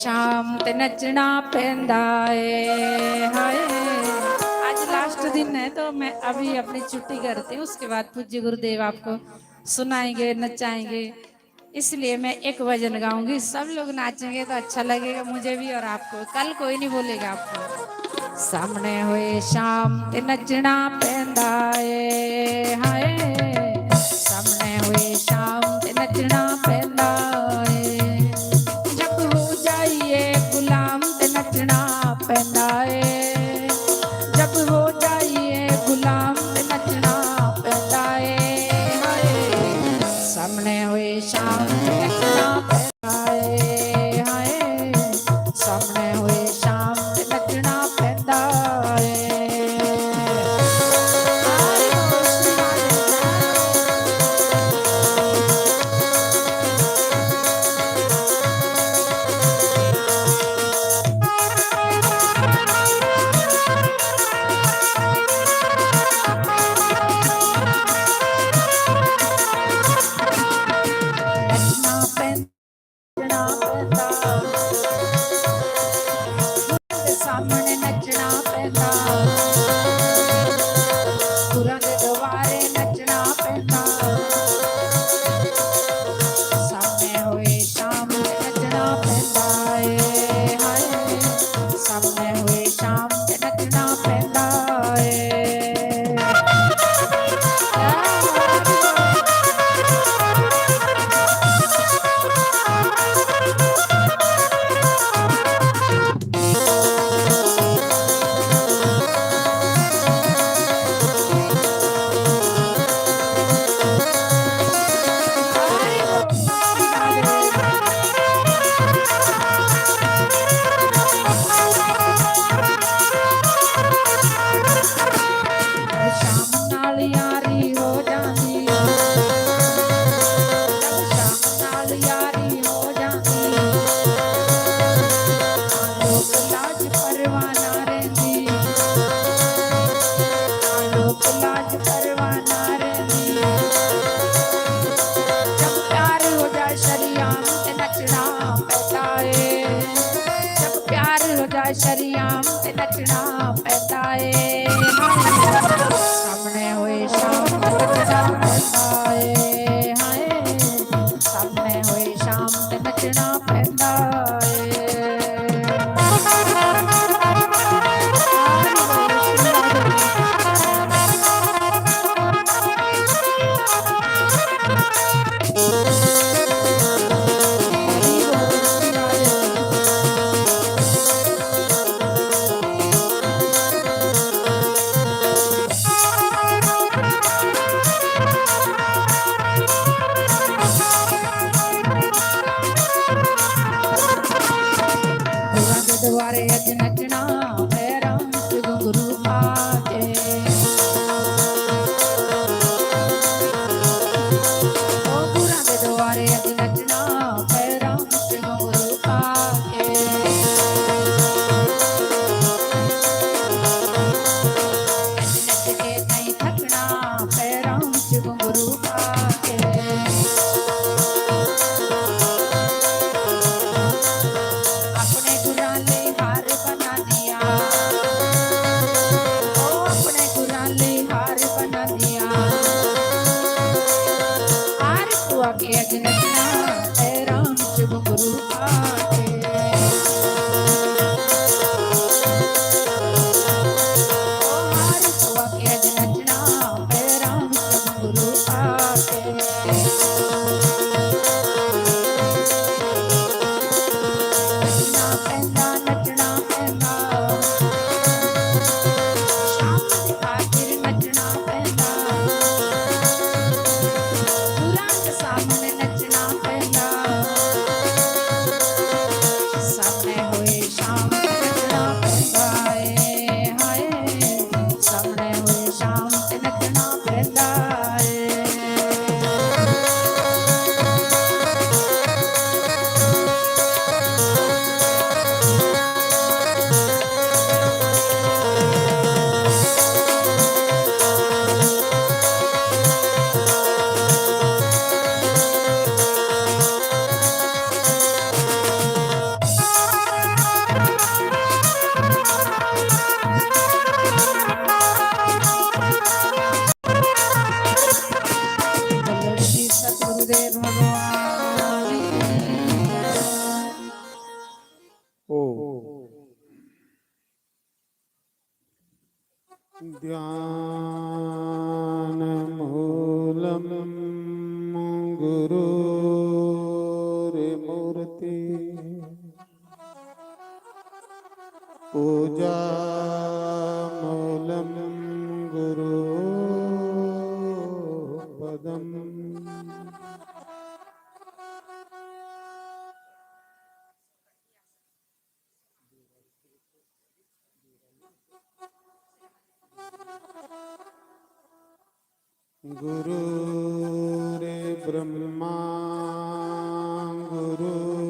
शाम ते नचना पैंदा है हाय। आज लास्ट दिन है तो मैं अभी अपनी छुट्टी करती हूँ, उसके बाद पूज्य गुरुदेव आपको सुनाएंगे नचाएंगे। इसलिए मैं एक भजन गाऊंगी, सब लोग नाचेंगे तो अच्छा लगेगा मुझे भी और आपको। कल कोई नहीं बोलेगा आपको। सामने हुए शाम ते नचना पैंदा है हाय। सामने हुए शाम ते नचना पैंदा है। जब हो जाइए गुलाम ते नचना पैंदा है। जब हो जाइए गुलाम ते नचना पैंदा है हाय। सामने हुए शाम ते नचना पैंदा है हाय। सामने हुए शाम ते नचना पैंदा है। नचना पैंदा सामने नचना पैंदा। गुरां दे द्वारे नचना पैंदा। सामने होए शाम ते नचना पैंदा है हाय। सामने होए शाम ते नचना पैंदा है। शाम नाल यारी हो जांदी। जब शाम नाल यारी हो जांदी। लोक लाज परवाह ना रहिंदी। लोक लाज परवाह ना रहिंदी। जब प्यार हो जाए शरियाम ते नचना पैंदा है। जब प्यार हो जाए शरियाम ते नचना पैंदा है। सामने हुए शाम ते नचना पैंदा है हाय। सामने हुए शाम ते नचना पैंदा है। गुरां दे द्वारे अज नचना पैरां च घुंघरू पा के। ओ गुरां दे द्वारे अज नचना पैरां च घुंघरू पा के। अज नच के नहीं थकना पैरां च घुंघरू पा के। अपने गुरां लई हार बनाने ध्यानमूलं गुरुर्मूर्ति पूजामूलं गुरुपदम् गुरुर्ब्रह्मा गुरुर्विष्णु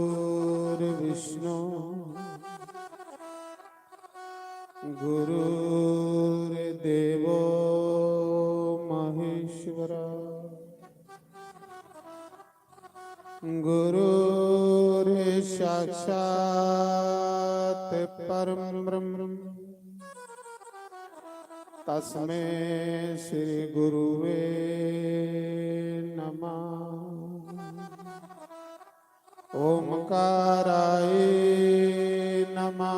गुरुर्देवो महेश्वरा गुरुर्साक्षात् परं ब्रह्म तस्मै श्री गुरुवे नमः। ओमकाराय नमः।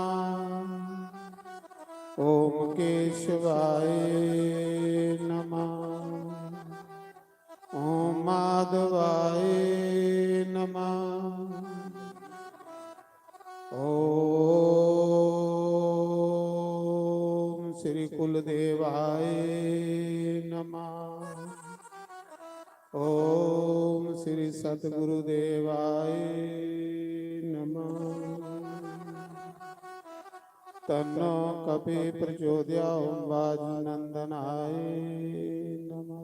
ओम केशवाय नमः। ओम माधवाय नमः। ओम श्री कुलदेवाय नमः। ओम श्री सतगुरुदेवाय नमः। तन्नो कपि प्रचोदयात् ओम वाजनंदनाय नमः।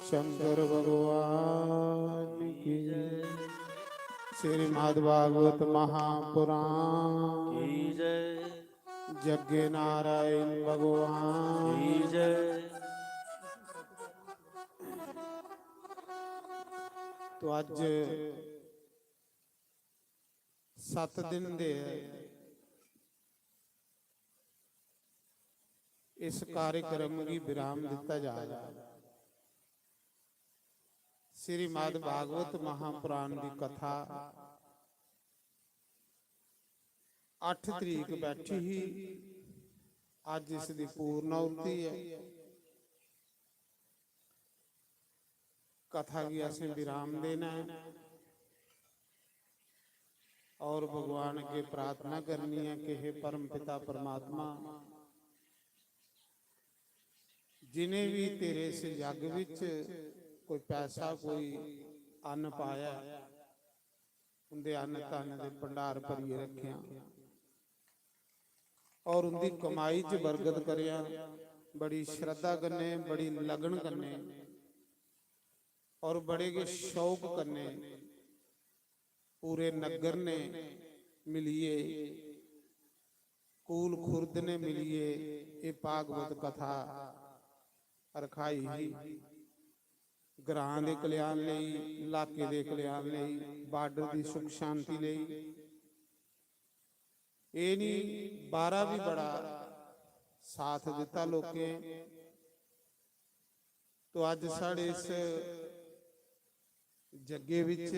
शंकर भगवान की जय। श्रीमद् भागवत महापुराण की जय। यज्ञ नारायण भगवान की जय। तो अज 7 दिन दे इस कार्यक्रम की विराम दिता जा रहा है। श्रीमद् भागवत महापुराण की कथा 8 तरीक बैठी ही अज इसकी पूर्णाहुति है। कथा की असें विराम देना है और भगवान के प्रार्थना करनी है कि हे परम पिता परमात्मा, जिन्हें भी तेरे इस जग विच कोई पैसा कोई अन्न पाया उनके अन्न धन के भंडार भरिए रखिया और उनकी कमाई च बरकत करिया। बड़ी श्रद्धा करने, बड़ी लगन करने और बड़े के शौक करने पूरे नगर ने मिलिए, कूल खुर्द ने मिलिए ये भागवत कथा रखाई ही। ग्रां दे कल्याण लई, इलाके दे कल्याण लई, बार्डर की सुख शांति लई। ये नहीं 12 भी बड़ा साथ दिता लोकें। तो अज साढ़े इस जग्गे विच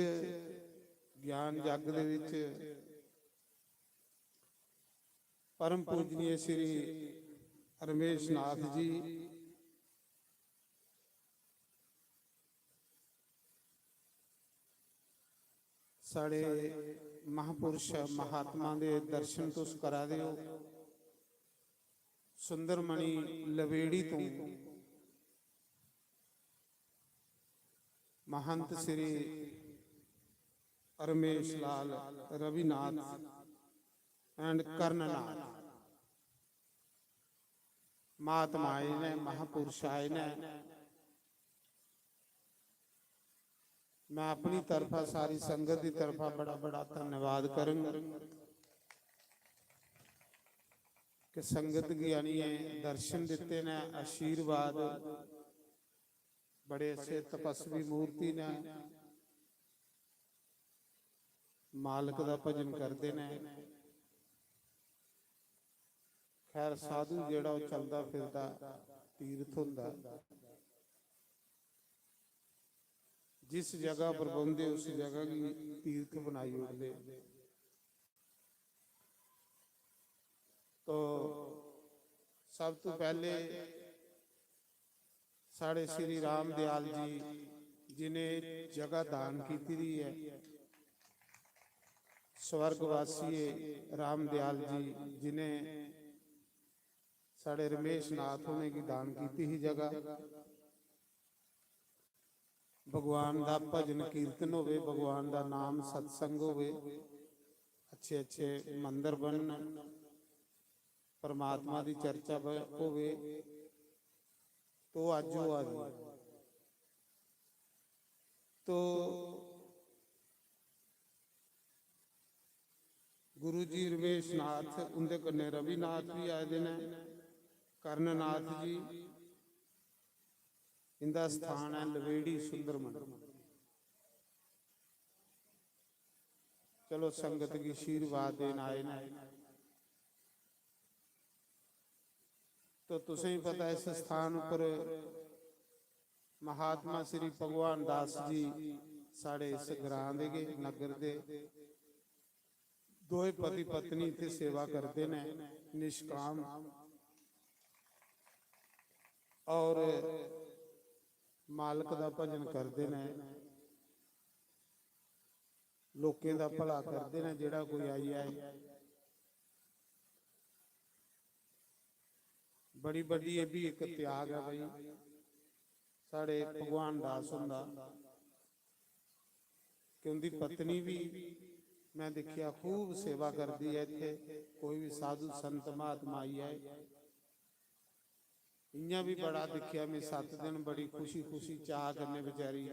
ज्ञान जग दे विच परम पूजनीय श्री रमेश नाथ जी साढ़े महापुरुष महात्मा दे दर्शन तुस करा दिओ। सुंदरमणि लवेड़ी तो महंत श्री रमेश लाल रविनाथ एंड कर्णनाथ महात्मा आए ने, महापुरुष आए ने। मैं अपनी तरफा सारी संगत की तरफा बड़ा बड़ा धन्यवाद करूंगा कि संगत ज्ञानी है दर्शन दिते ने, आशीर्वाद। बड़े अच्छे तपस्वी मूर्ति ने, मालक का भजन करते ने। खैर साधु जेड़ा चलता फिरता तीर्थ हुंदा, जिस जगह पर पहुंचे उस जगह की तीर्थ बनाई उठते। तो ਸਭ ਤੋਂ ਪਹਿਲੇ ਸਾਡੇ ਸ੍ਰੀ ਰਾਮ ਦਿਆਲ ਜੀ ਜਿਨੇ ਜਗ੍ਹਾ ਦਾਨ ਕੀਤੀ ਦੀ ਹੈ, स्वर्गवासी राम दयाल जी जिन्हें साढ़े रमेश नाथ होने की दान की ही जगह, भगवान का भजन कीर्तन होवे, भगवान का नाम सत्संग होवे, अच्छे अच्छे मंदिर बनन, परमात्मा की चर्चा होवे, तो अज वो आज तो गुरु जी रमेश नाथ उनके कन्ने रविनाथ भी आए दिन, कर्णनाथ जी इनका स्थान है लवेड़ी सुंदरमन। चलो संगत की आशीर्वाद देन आए ना, तो तुसें पता इस स्थान पर महात्मा श्री भगवान दास जी साढ़े इस ग्रां दे नगर दे दोए पति पत्नी इत्थे सेवा करते ने निष्काम, और मालक दा भजन करते ने, लोकें दा भला करते ने। जेड़ा कोई आई आए बड़ी बड़ी ये भी एक त्याग है भाई साढ़े भगवान दास हुंदा कि उनकी पत्नी भी मैं देखिया खूब सेवा करती है। इत्थे कोई भी साधु संत महात्मा आई है इं भी बड़ा देखिया मैं 7 दिन बड़ी खुशी खुशी चाह करने बेचारी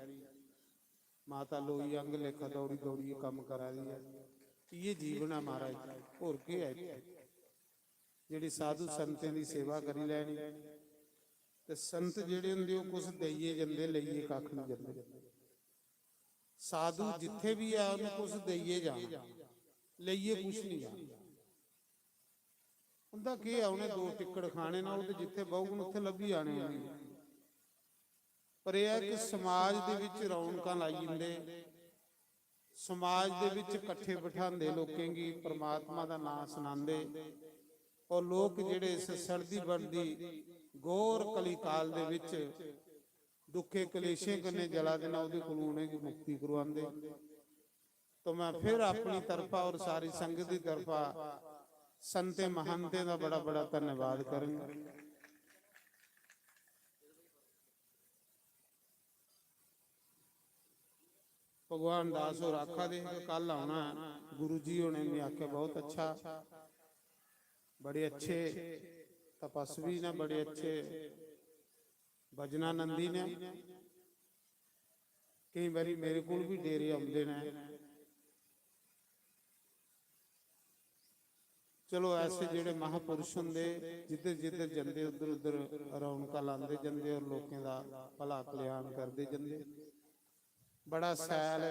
माता लोई अंग लेखा दौड़ी दौड़ी काम करा दी है। ये जीवन है महाराज, होर के है जिहड़ी साधु संतें की सेवा करी लैनी ते संत जिहड़े हुंदे ओह कुछ देइए जंदे लईए कख नहीं जंदे। साधु जिथे भी है उन्हें कुछ देइए जाना, लईए कुछ नहीं जाना। उनका की है, उन्हें 2 टिकड़ खाने ना वो जिथे बहुगुण उत्थे लभी आने। पर यह कि समाज दे विच रौनकां लाई जांदे, समाज दे विच इकट्ठे बिठांदे लोकें की परमात्मा दा नाम सुनांदे, और लोग जिहड़े इस सड़दी बढ़दी घोर कली काल दे विच दुखे कलेशे कन्ने जला देना उहदे कोलों उन्हें की मुक्ति करवांदे। तो मैं फिर अपनी तरफा और सारी संगत की तरफा संते महंते का बड़ा बड़ा धन्यवाद करूंगा। भगवान दास और आखा दे कल आना गुरु जी होने ने आख्या बहुत अच्छा, बड़े अच्छे तपस्वी ने, बड़े अच्छे भजनानंदी ने। कई बारी मेरे को भी डेरे आते ने। चलो ऐसे जेडे महापुरुष होंगे जिधर जिधर जाते उधर उधर रौनक लाते जाते और लोगों का भला कल्याण करते जाते। बड़ा सैल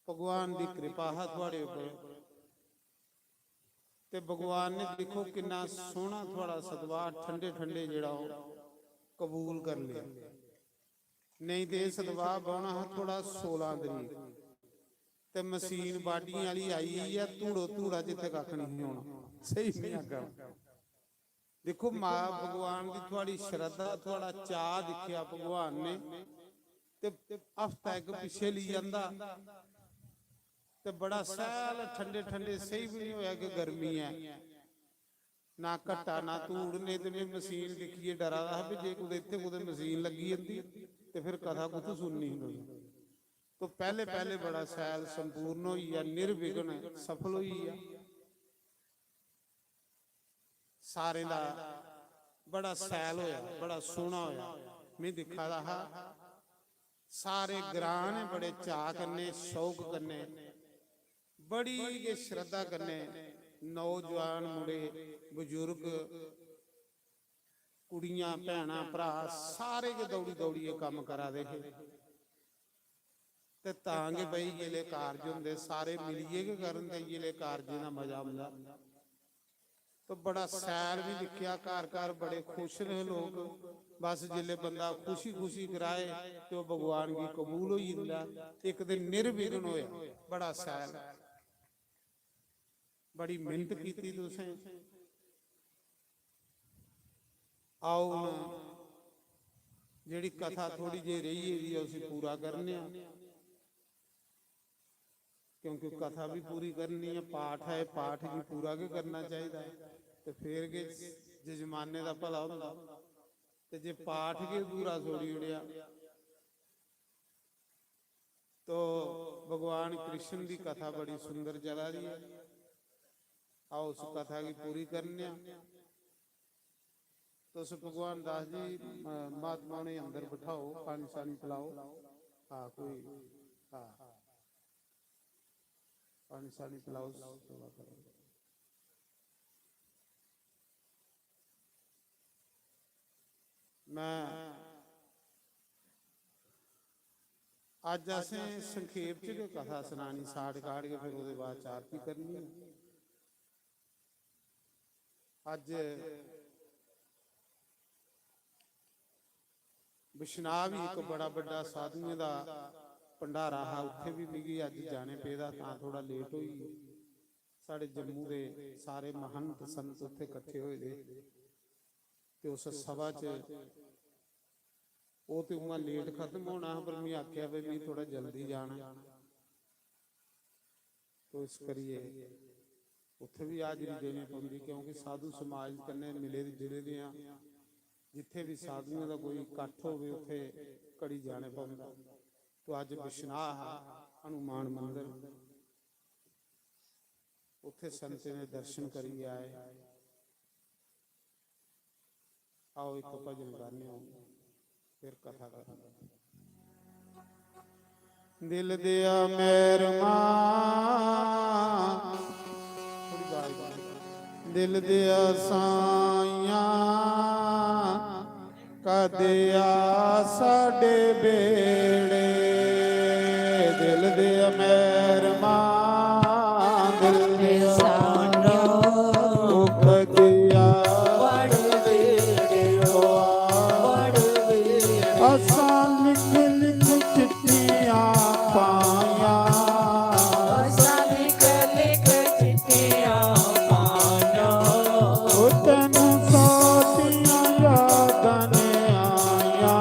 भगवान की कृपा है थोड़े उपर, ते भगवान ने देखो कितना सोहना थोड़ा सदवा ठंडे ठंडे जेड़ा कबूल कर लिया। नहीं तो सदवा बौना है थोड़ा 16 तरीक ते मशीन बाडियां वाली आई है, धूड़ो धूड़ा जिथे कख नहीं होना। सही नहीं आगा। देखो मां भगवान की थोड़ी श्रद्धा थोड़ा चाह दिखिया भगवान ने ते हफ्ता एक पिछे ली जांदा ते बड़ा सैल ठंडे ठंडे। सही भी नहीं होया कि गर्मी है ना घटा ना धूड़। ने ते मैं मशीन देखिए डरा रहा भी जे कुछ इत्थे कुछ मशीन लगी जाती तो फिर कथा कुछ सुननी होनी। तो पहले पहले बड़ा सैल संपूर्ण हुई है, निर्विघ्न सफल हुई है। सारे दा बड़ा सैल होया, बड़ा सोहना होया। मैं दिखा रहा सारे ग्रां ने बड़े चाह कन्ने शौक कन्ने बड़ी के श्रद्धा कन्ने नौजवान मुड़े बुजुर्ग कुड़ियां भैणा भरा सारे के दौड़ी दौड़ी ये काम करा दे ते तांगे भाई ये कारज होंगे सारे मिलिए के करन ते ये कारज का मजा आंदा। तो बड़ा सैर भी दिखिया, घर घर बड़े खुश रहे लोग। बस जिले बंदा खुशी खुशी कराए तो भगवान की कबूल हो जाता। एक दिन निर्विघ्न होया, बड़ा सैर बड़ी मेहनत की तुसें। ਆਓ ਹੁਣ ਜਿਹੜੀ ਕਥਾ ਥੋੜੀ ਜਿਹੀ ਰਹੀ ਹੈ ਜੀ ਅਸੀਂ ਪੂਰਾ ਕਰਨੇ ਆ, ਕਿਉਂਕਿ ਕਥਾ ਵੀ ਪੂਰੀ ਕਰਨੀ ਹੈ, ਪਾਠ ਹੈ, ਪਾਠ ਵੀ ਪੂਰਾ ਵੀ ਕਰਨਾ ਚਾਹੀਦਾ ਤੇ ਫੇਰ ਕੇ ਜੇ ਜ਼ਮਾਨੇ ਦਾ ਭਲਾ ਹੁੰਦਾ। ਤੇ ਜੇ ਪਾਠ ਕੇ ਪੂਰਾ ਥੋੜੀ ਉੜਿਆ तो भगवान कृष्ण की कथा बड़ी सुंदर चला रही है। आओ उस कथा की पूरी करने। तो उस भगवान दास जी महात्मा ने अंदर बिठाओ, पानी शानी पिलाओ। हाँ कोई हाँ पानी शानी पिलाओ। मैं अज असें संखेप च कथा सुनानी, साठ काट के फिर उसके बाद आरती करनी। अज बिश्नाह भी एक बड़ा बड़ा साधुओं का भंडारा है, उत्थे भी मिगी अज जाने पेदा, तां थोड़ा लेट हुई। साढ़े जम्मू के सारे महंत संत उत्थे इकट्ठे होए दे ते उस सभा च वो तो उमा लेट खत्म होना, पर मैं आख्या भाई मैं थोड़ा जल्दी जाना, तो इस करिए उत्थे भी हाजरी देनी पौंदी, क्योंकि साधु समाज कन्ने मिले जुले दे आ, जिथे भी साधुओं का कोई इकट्ठ होवे उत्थे घड़ी जाने पौंदा। तो अज बिश्नाह हनुमान मंदिर उत्थे संत ने दर्शन करी आए। आओ एक भजन गाने फिर कथा कर। दिल दिया मेहरमा दिल दिया साइया कदिया साडे बेड़े, दिल दिया मेहरमा दिल दिया साइया कदिया असां लिख लिख चिट्ठियां पाया, असां लिख लिख चिट्ठियां पाया, तैनू साडियां यादां ने आया,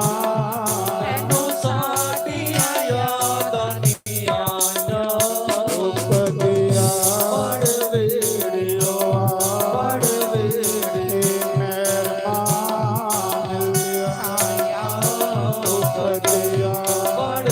तैनू साडियां यादां ने आया। कदिया बड़ वेड़ियो बड़ वेड़े मेहरबान आया, कदिया बड़